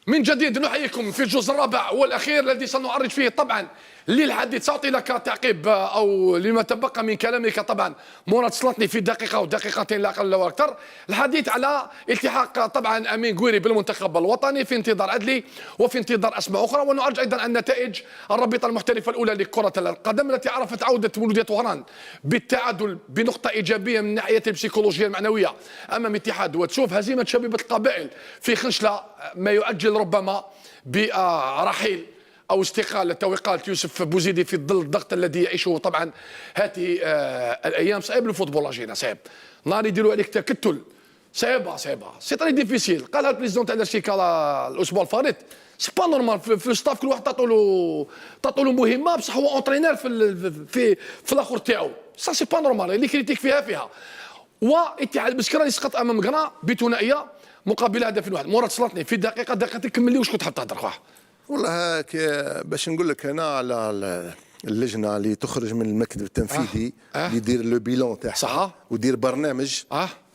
من جديد نحييكم في الجزء الرابع والأخير الذي سنعرج فيه طبعا للحديث. سأعطي لك تعقيب أو لما تبقى من كلامك طبعا مراد سلطني في دقيقة أو دقيقتين لا أقل ولا أكثر، الحديث على التحاق طبعا أمين قويري بالمنتخب الوطني في انتظار عدلي وفي انتظار أسماء أخرى، ونعرج أيضا عن نتائج الرابطة المحترفة الأولى لكرة القدم التي عرفت عودة مولودية وهران بالتعادل بنقطة إيجابية من ناحية البسيكولوجية المعنوية أمام اتحاد، وتشوف هزيمة شبيبة القبائل في خنشلة ما يؤجل ربما برحيل او استقاله او اقاله يوسف بوزيدي في ظل الضغط الذي يعيشه طبعا هذه الايام. صعيب الفوتبول اجينا صعيب، نهار يديروا عليك تكتل صعيبه سي تري ديفيسيل. قالها البريزيدون تاع الشيكا الاسبوع الفارط، سي با نورمال في الستاف كل واحد تعطوا له مهمه بصح هو اونترينير في الاخر تاعو، سا سي با نورمال اللي كريتيك فيها. واتحاد بسكره يسقط امام غنا بثنائيه مقابل هدف واحد. مراد سلطني في دقيقتين كمل لي واش كنت حاب تهضر خويا. والله باش نقول لك انا على اللجنه اللي تخرج من المكتب التنفيذي اللي يدير لو بيلون تاعها صح ودير برنامج.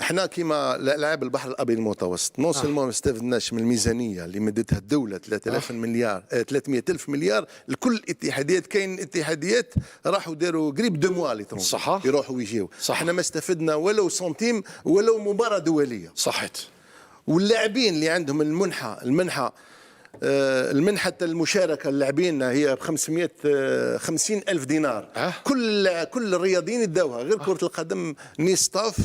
احنا كيما لاعب البحر الابيض المتوسط نون سيلمون ما استفدناش من الميزانيه اللي مدتها الدوله 3000 مليار 300 الف مليار لكل الاتحاديات. كاين اتحاديات راحوا داروا قريب 2 موا لي صح يروحوا ويجيو. احنا ما استفدنا ولو سنتيم ولو مباراه دوليه. صحيت. واللاعبين اللي عندهم المنحة المشاركة اللاعبين هي ب 550 ألف دينار. كل الرياضيين يداوها غير كرة القدم ني ستاف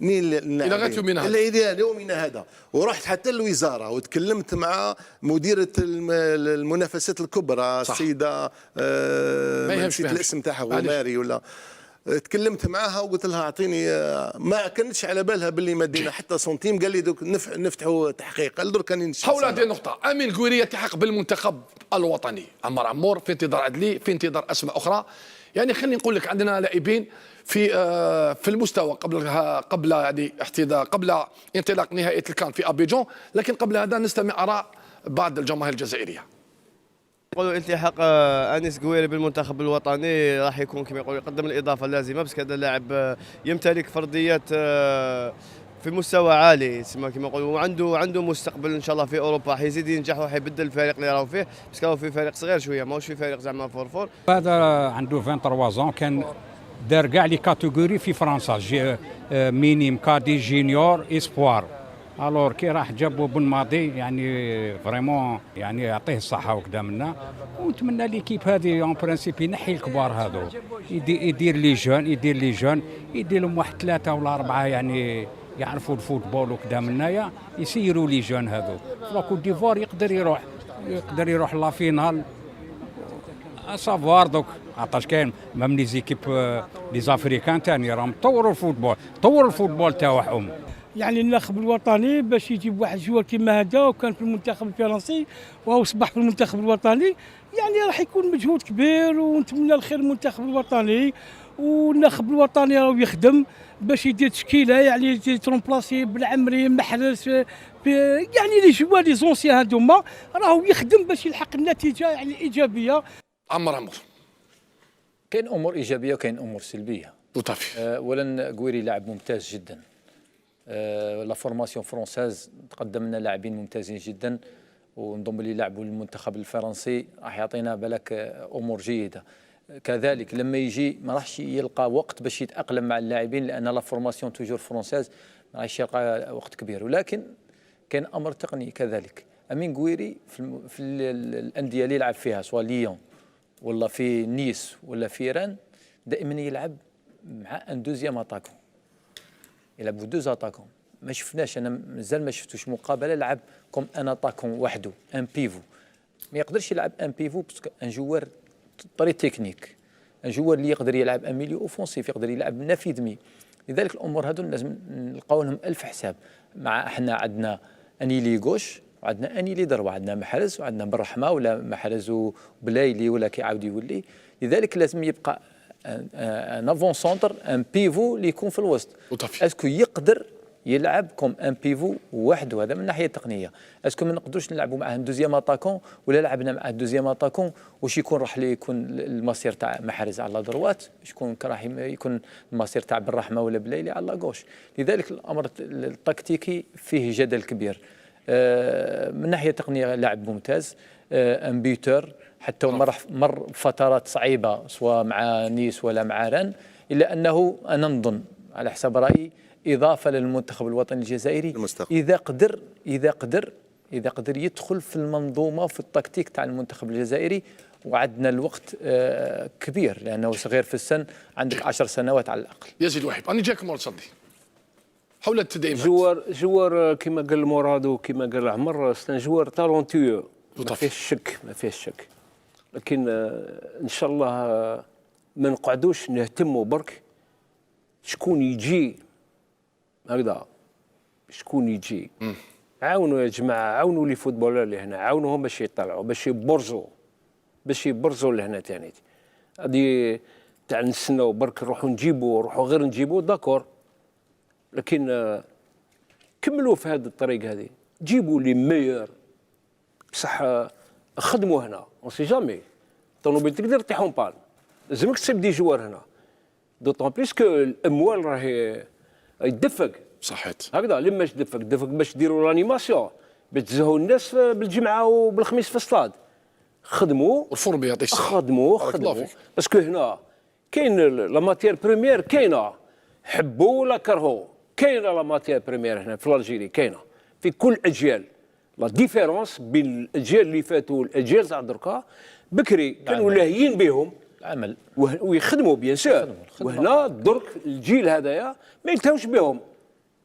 ني إلى غاية يومنا هذا. ورحت حتى الوزارة وتكلمت مع مديرة المنافسات الكبرى السيدة نسيت الاسم تاعها غماري ولا، تكلمت معاها وقلت لها اعطيني، ما كانتش على بالها باللي ما دينا حتى سنتيم. قال لي دوك نفتحوا تحقيق. قال درك راني حول هذه النقطة أمين قويري يلتحق بالمنتخب الوطني، عمار عمور في انتظار عدلي في انتظار أسماء أخرى. يعني خليني نقول لك عندنا لاعبين في المستوى قبل يعني قبل انطلاق نهائية الكان في أبيجون، لكن قبل هذا نستمع آراء بعض الجماهير الجزائرية. يقولوا التحاق انيس قويري بالمنتخب الوطني راح يكون كما يقولوا يقدم الاضافه اللازمه، بس هذا اللاعب يمتلك فرديات في مستوى عالي كما يقولوا، وعنده مستقبل ان شاء الله في اوروبا. حيزيد ينجح وحيبدل الفريق اللي راهو فيه، بس راهو في فريق صغير شويه ماهوش في فريق زعما فور. هذا عنده 23 كان دار كاع لي كاتيجوري في فرنسا، مينيم كادي جينيور اسبوار. الور كي راح جابوا بن ماضي يعني فريمون يعني يعطيه الصحه وكذا منا، ونتمنى ليكيب هذه اون برانسيب ينحي الكبار هذو، يدير لي جون يدير لهم واحد 3 ولا 4 يعني يعرفوا الفوتبول وكذا منايا، يسيروا لي جون هذو. لا كوت ديفوار يقدر يروح لا فينال سافوار دوك، عطاش كاين ميم لي زيكيب لي زافريكان ثاني راهم طوروا الفوتبول تاعهم. يعني الناخب الوطني باش يجيب واحد جوار كيما هذا وكان في المنتخب الفرنسي وهو اصبح في المنتخب الوطني، يعني راح يكون مجهود كبير ونتمنى الخير للمنتخب الوطني. والناخب الوطني راهو يخدم باش يدير تشكيله يعني ترومبلاسي بالعمري محرز يعني لي جوار لي زونسيان هذوما راهو يخدم باش يلحق النتيجه يعني ايجابيه. عمر كاين امور ايجابيه وكاين امور سلبيه. اولا قويري لاعب ممتاز جدا. لا فورماسيون فرونساز تقدم لنا لاعبين ممتازين جدا، ونضم لي لعبوا المنتخب الفرنسي راح يعطينا بالك امور جيده. كذلك لما يجي ما راحش يلقى وقت باش يتاقلم مع اللاعبين، لان لا فورماسيون توجور فرونساز ما راحش يلقى وقت كبير. ولكن كاين امر تقني كذلك. امين قويري في الانديه اللي يلعب فيها سواء ليون ولا في نيس ولا في ران دائما يلعب مع ان دوزيام اتاكون، يلعبوا 2 اتاكون. ما شفناش، انا مازال ما شفتوش مقابله لعب كوم ان اتاكون وحده ان بيفو. ما يقدرش يلعب ان بيفو باسكو ان جوار طري تكنيك، ان جوار اللي يقدر يلعب ان ميليو اوفونسيف، يقدر يلعب نافي دمي. لذلك الامور هذو لازم نلقاو لهم الف حساب. مع احنا عندنا اني لي غوش وعندنا اني لي ضربه، عندنا محرز وعندنا بالرحمه ولا محرز وبلايلي ولا كيعاود يولي. لذلك لازم يبقى ان افون سونتر ان بيفو اللي يكون في الوسط. اسكو يقدر يلعب كوم ان بيفو وحده؟ هذا من الناحيه التقنيه. اسكو ما نقدروش نلعبوا معاه دوزيام اتاكون، ولا لعبنا معاه دوزيام اتاكون واش يكون راح يكون المصير تاع محرز على دروات، شكون راح يكون المصير تاع بالرحمه ولا بلايلي على غوش. لذلك الامر التكتيكي فيه جدل كبير. من ناحيه تقنيه لاعب ممتاز، امبيوتر، حتى مر فترات صعيبه سواء مع نيس ولا مع ران، الا انه انا نظن على حسب رايي اضافه للمنتخب الوطني الجزائري المستقبل. اذا قدر يدخل في المنظومه وفي التكتيك تاع المنتخب الجزائري. وعندنا الوقت كبير لانه صغير في السن، عندك 10 سنوات على الاقل. يزيد وحيد انا جاك مول صدي حول التدعيمات. جوار كما قال مراد وكما قال عمر، سان جوار تالونتيو ما فيهش شك. لكن ان شاء الله ما نقعدوش نهتموا برك شكون يجي هكذا، شكون يجي. عاونوا يا جماعه، عاونوا لي فوتبولر اللي هنا، عاونوهم باش يطلعوا، باش يبرزوا لهنا ثاني. هذه تاع نستناو برك نروحوا غير نجيبوا داكور، لكن كملوا في هذه الطريق هذه، جيبوا لي ميور بصح خدموا هنا. اون سي جامي الطوموبيل تقدر تطيحون بان، لازمك تصيب دي جوار هنا، دوطون بليس كو الاموال راهي يدفق. صحيت هكذا لما دفق باش ديروا لانيماسيون، باش تزهوا الناس بالجمعه وبالخميس في الصاد. خدموا الفورم يعطيك الصحه. خدموا باسكو هنا كاين لا ماتير بريمير، كاينه حبوا ولا كرهوا، كاينه لا ماتير بريمير هنا في الجيري، كاينه في كل اجيال. لا ديفيرونس بين الاجيال اللي فاتوا والاجيال تاع دركا، بكري كانوا لاهيين بهم العمل ويخدموا بيان سور، وهنا درك الجيل هذايا ما يلتهوش بهم.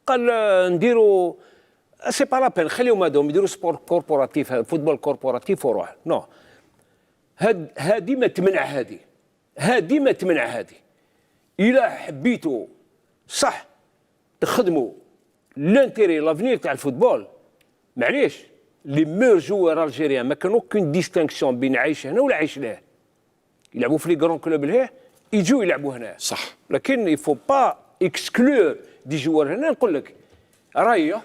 قال نديروا سي با لابين، خليهم هذوم يديروا سبور كوربوراتيف، فوتبول كوربوراتيف وروح. نو هذه ما تمنع هذه ما تمنع هذه. إلا حبيتوا صح تخدموا لانتيري لافنير تاع الفوتبول، معليش لي ميور جوار الجيريان ما كانوا كون ديستانكسيون بين عايش هنا ولا عايش له. يلعبوا في لي كرون كلوب لهيه، يجوا يلعبوا هنا صح. لكن يفو با اكسكلور دي جوار هنا. نقول لك راهي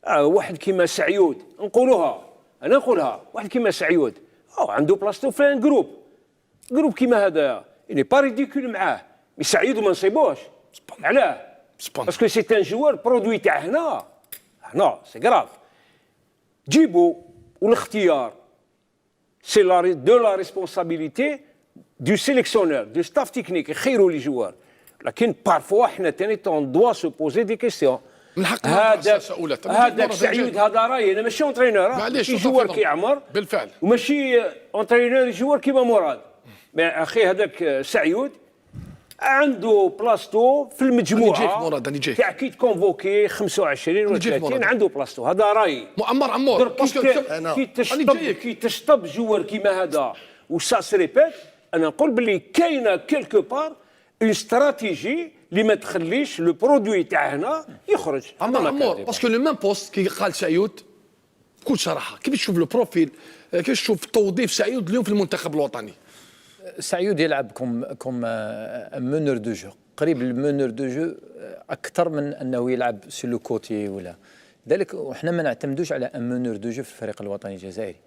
واحد كيما سعيود، انا نقولها واحد كيما سعيود عنده بلاصتو في ان جروب كيما هذا، اني با ريديكول معاه، مي سعيد وما نصيبوش. علاه؟ باسكو سي ان جوار برودوي تاع هنا سي كراف. جيبوا والاختيار سي دو لا ريسبونسابيلتي دو سيليكسيونور دو ستاف تكنيك، يخيروا لي جوار. لكن بارفوا حنا ثاني تون دوا سو بوزي دي كيستيون. من حق هذاك سعيد هذا راهي انا ماشي اونترينور، شي جوار كي عمر بالفعل، وماشي اونترينور جوار كيما مراد. اخي هذاك سعيود عنده بلاصتو في المجموعه تاع كي تكونفوكي 25 ولا 30 عنده بلاصتو. هذا راي عمار كي تشطب جوار كيما هذا وسا سريبيت. انا نقول باللي كاينه كيلكو بار اون استراتيجي اللي ما تخليش لو برودوي تاع هنا يخرج. عمار باسكو لو ميم بوست كي قال سعيود بكل صراحه، كيف تشوف لو بروفيل، كيف تشوف توظيف سعيود اليوم في المنتخب الوطني؟ سعيود يلعب كوم مونور دو جو، قريب المونور دو جو اكثر من انه يلعب سي لو كوتي ولا ذلك. وحنا ما نعتمدوش على مونور دو جو في الفريق الوطني الجزائري،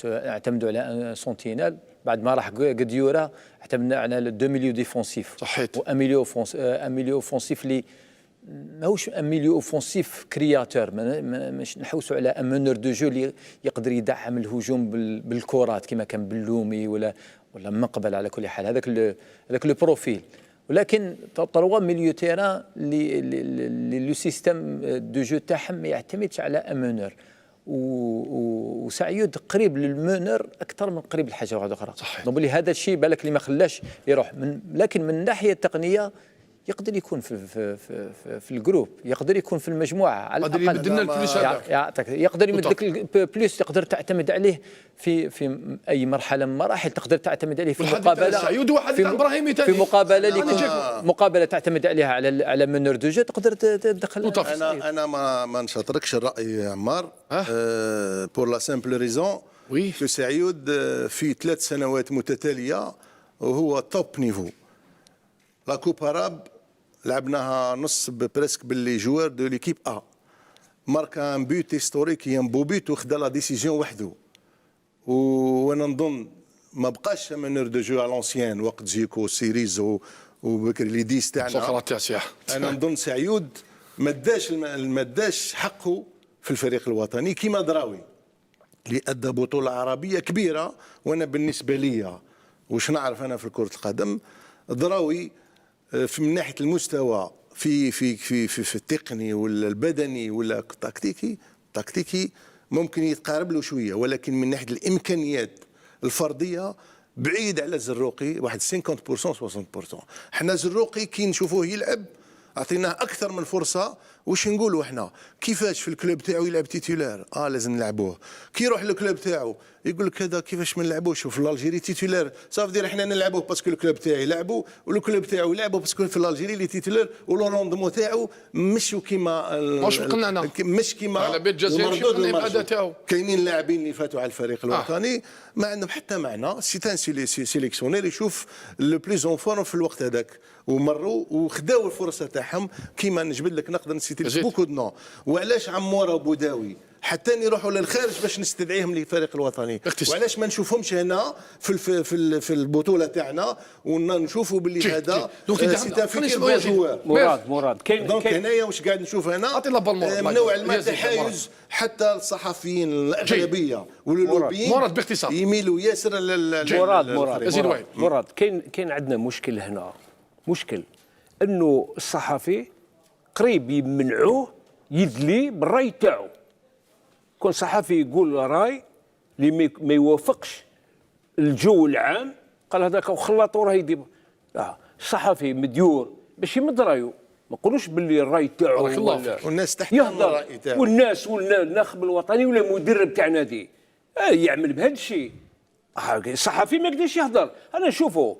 نعتمدوا على سونتينال. بعد ما راح قديورا اعتمدنا على دو ميليو ديفونسيف. صحيت. وان ميليو اوفونسيف اللي ماهوش ان ميليو اوفونسيف كرياتور، مش نحوسوا على ان مونور دو جو اللي يقدر يدعم الهجوم بالكرات كما كان بلومي ولا مقبل. على كل حال هذاك لو بروفيل. ولكن طروا ميليو تيران اللي لو سيستيم دو جو تاعهم ما يعتمدش على ان مونور، وسعيود قريب للمونر اكثر من قريب لحاجه واحده اخرى. صحيح. نقول لي هذا الشيء بالك اللي ما خلاش يروح لكن من الناحيه التقنيه يقدر يكون في الجروب، يقدر يكون في المجموعه على الاقل. يقدر يمد لنا الفلوس هذاك يقدر يمد لك البلوس، تقدر تعتمد عليه في اي مرحله من المراحل، تقدر تعتمد عليه في مقابله سعيود واحد ابراهيمي في مقابله مقابله تعتمد عليها على منور دو جو، تقدر تدخل. انا ما نشاطركش الراي عمار بور لا سامبل ريزون كو سعيود في 3 سنوات متتاليه وهو توب نيفو. لا كوب اراب لعبناها نص بريسك باللي جوار دو ليكيب ا، ماركا ان بوت هيستوريك هي بوبيت وخدا لا ديسيزيون وحده. وانا نظن ما بقاش منور دو جو على لونسيان وقت جيكو سيريز وبكري لي ديس تاعنا. سقراط تاع سياح. انا نظن سعيود ما داش حقه في الفريق الوطني كيما دراوي اللي ادى بطوله عربيه كبيره. وانا بالنسبه لي واش نعرف انا في كره القدم، دراوي من ناحيه المستوى في التقني ولا البدني ولا التكتيكي ممكن يتقارب له شويه، ولكن من ناحيه الامكانيات الفرديه بعيد على الزروقي واحد 50% 60%. حنا زروقي كي نشوفوه يلعب اعطيناه اكثر من فرصه. واش نقولوا احنا كيفاش في الكلوب تاعو يلعب تيتولار؟ لازم نلعبوه. كي يروح للكلوب تاعو يقول لك هذا كيفاش ما نلعبوش في الجيري تيتولار، صافي دير احنا نلعبوه باسكو الكلوب تاعي لعبوا والكلوب تاعو لعبوا باسكو في الجيري اللي تيتولار ولو روندمون تاعو مش كيما مش كيما على بيت الجزائر تاعو. كاينين لاعبين اللي فاتوا على الفريق الوطني ما عندهم حتى معنى. سيتان سيليكسيونير يشوف لو بليز اون فورم في الوقت هذاك ومروا وخداو الفرصه تاعهم. كيما نجبد لك نقدر نسيتي بوكو دو نو. وعلاش عموره بوداوي حتى يروحوا للخارج باش نستدعيهم للفريق الوطني؟ وعلاش ما نشوفهمش هنا في البطوله تاعنا ونشوفوا باللي هذا مراد كاين دونك هنايا واش قاعد نشوف هنا من نوع التحيز حتى الصحفيين الاغلبيه واللوبيين مراد باختصار يميلوا ياسر مراد كاين عندنا مشكل هنا، مشكل انه الصحفي قريب يمنعوه يدلي بالراي تاعو. كون صحفي يقول راي اللي ما يوافقش الجو العام قال هذاك وخلطوا راه يدير. الصحفي مديور باش يمد رايه، ما نقولوش باللي الراي تاعو والناس تحترم الراي تاعو، والناس والناخب الوطني ولا مدرب تاع نادي يعمل بهذا الشيء. الصحفي ما يقدرش يهضر. انا نشوفوا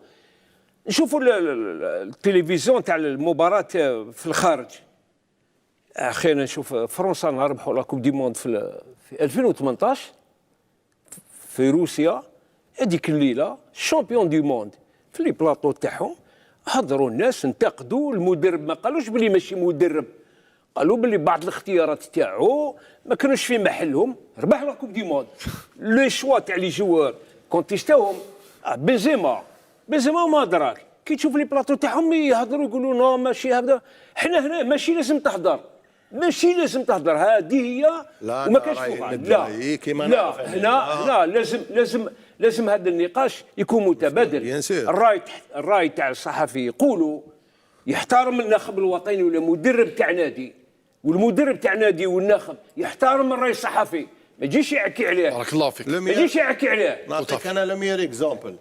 التلفزيون تاع المباراه في الخارج. اخي انا نشوف فرنسا نربحوا لا كوب دي موند في 2018 في روسيا. هذيك الليله الشامبيون دي موند في لي بلاطو تاعهم هضروا الناس انتقدوا المدرب، ما قالوش بلي ماشي مدرب، قالوا بلي بعض الاختيارات تاعو ما كانوش في محلهم. ربح لا كوب دي موند. لي شوا تاع لي جوار كونتيستاوهم. بنزيما ما دراك كي تشوف لي بلاطو تاعهم يهضروا يقولوا نو ماشي هذا. حنا هنا ماشي لازم تهضر، هذه هي وما كاش فوقها. لا هنا لازم هذا النقاش يكون متبادل. الراي تاع الصحفي يقولوا يحترم الناخب الوطني ولا مدرب تاع نادي، والمدرب تاع نادي والناخب يحترم الراي الصحفي، ما يجيش يعكي عليه. بارك الله فيك. ما يجيش يعكي عليه. نعطيك انا لو ميور اكزومبل.